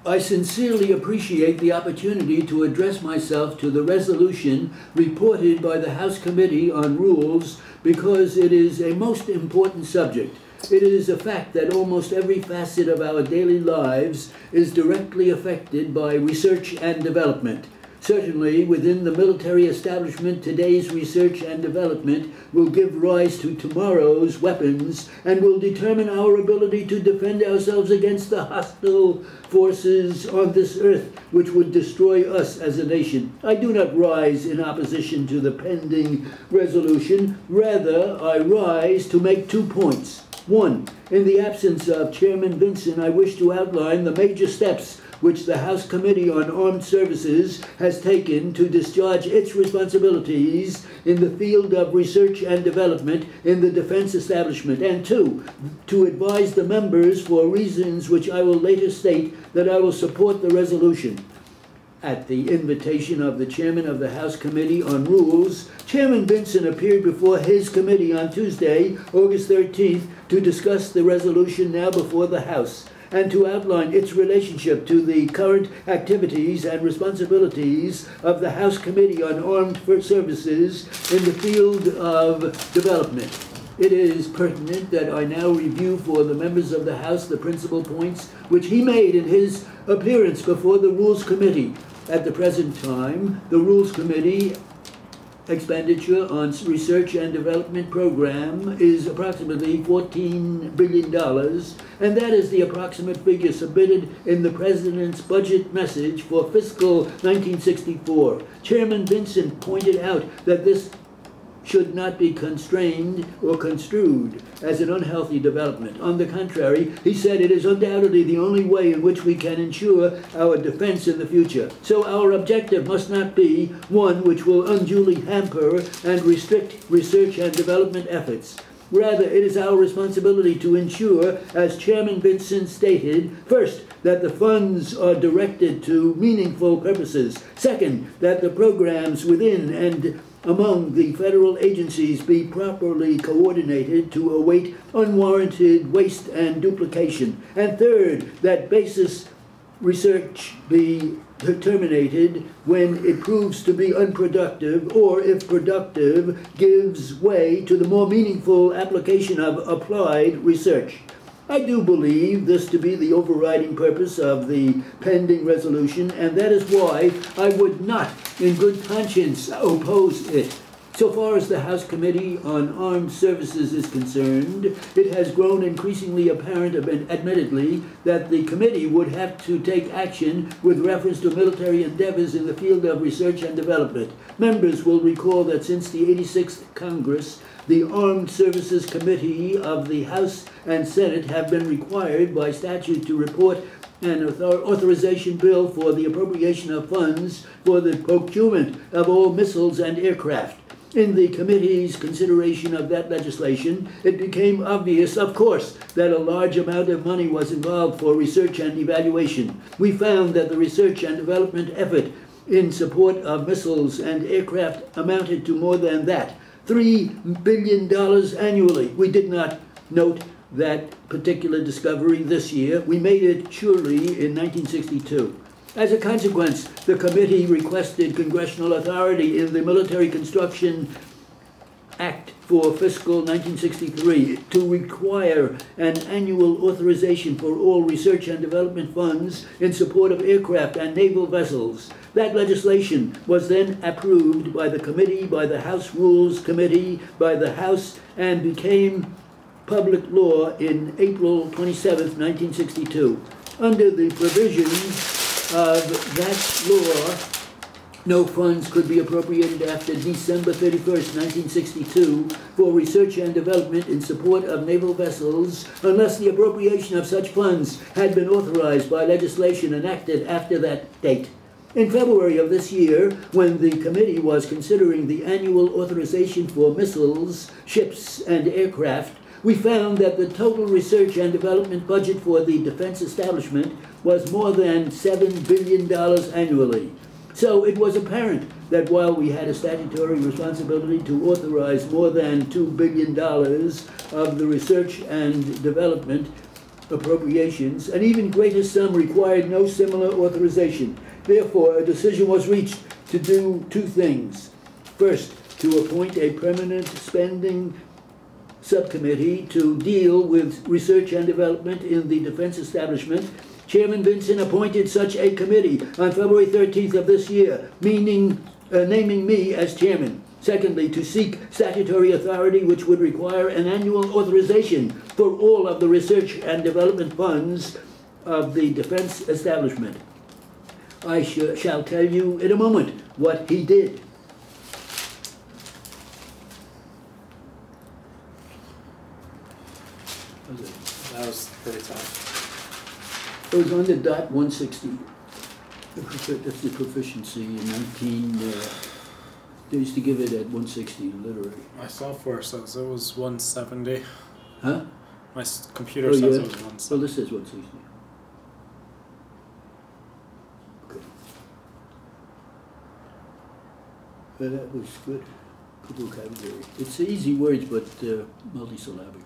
I sincerely appreciate the opportunity to address myself to the resolution reported by the House Committee on Rules because it is a most important subject. It is a fact that almost every facet of our daily lives is directly affected by research and development. Certainly, within the military establishment, today's research and development will give rise to tomorrow's weapons and will determine our ability to defend ourselves against the hostile forces on this earth, which would destroy us as a nation. I do not rise in opposition to the pending resolution. Rather, I rise to make 2 points. One, in the absence of Chairman Vinson, I wish to outline the major steps which the House Committee on Armed Services has taken to discharge its responsibilities in the field of research and development in the defense establishment. And two, to advise the members for reasons which I will later state that I will support the resolution. At the invitation of the chairman of the House Committee on Rules, Chairman Vinson appeared before his committee on Tuesday, August 13th, to discuss the resolution now before the House and to outline its relationship to the current activities and responsibilities of the House Committee on Armed Services in the field of development. It is pertinent that I now review for the members of the House the principal points which he made in his appearance before the Rules Committee. At the present time, the Rules Committee expenditure on research and development program is approximately $14 billion, and that is the approximate figure submitted in the President's budget message for fiscal 1964. Chairman Vinson pointed out that this should not be constrained or construed as an unhealthy development. On the contrary, he said it is undoubtedly the only way in which we can ensure our defense in the future. So our objective must not be one which will unduly hamper and restrict research and development efforts. Rather, it is our responsibility to ensure, as Chairman Vinson stated, first, that the funds are directed to meaningful purposes. Second, that the programs within and among the federal agencies be properly coordinated to await unwarranted waste and duplication. And third, that basis research be terminated when it proves to be unproductive, or if productive, gives way to the more meaningful application of applied research. I do believe this to be the overriding purpose of the pending resolution, and that is why I would not, in good conscience, oppose it. So far as the House Committee on Armed Services is concerned, it has grown increasingly apparent, admittedly, that the committee would have to take action with reference to military endeavors in the field of research and development. Members will recall that since the 86th Congress, the Armed Services Committee of the House and Senate have been required by statute to report an authorization bill for the appropriation of funds for the procurement of all missiles and aircraft. In the committee's consideration of that legislation, it became obvious, of course, that a large amount of money was involved for research and evaluation. We found that the research and development effort in support of missiles and aircraft amounted to more than that, $3 billion annually. We did not note that particular discovery this year. We made it surely in 1962. As a consequence, the committee requested congressional authority in the Military Construction Act for fiscal 1963 to require an annual authorization for all research and development funds in support of aircraft and naval vessels. That legislation was then approved by the committee, by the House Rules Committee, by the House, and became public law in April 27, 1962. Under the provisions of that law, no funds could be appropriated after December 31st, 1962 for research and development in support of naval vessels unless the appropriation of such funds had been authorized by legislation enacted after that date. In February of this year, when the committee was considering the annual authorization for missiles, ships, and aircraft, we found that the total research and development budget for the defense establishment was more than $7 billion annually. So it was apparent that while we had a statutory responsibility to authorize more than $2 billion of the research and development appropriations, an even greater sum required no similar authorization. Therefore, a decision was reached to do two things. First, to appoint a permanent spending subcommittee to deal with research and development in the defense establishment. Chairman Vinson appointed such a committee on February 13th of this year, naming me as chairman. Secondly, to seek statutory authority which would require an annual authorization for all of the research and development funds of the defense establishment. I shall tell you in a moment what he did. That was pretty tough. It was on the dot 160. That's the proficiency in 19. They used to give it at 160 literally. My software says it was 170. Huh? My computer says it was 170. Well, this says 160. Okay. Well, that was good. Good vocabulary. It's easy words, but multisyllabic.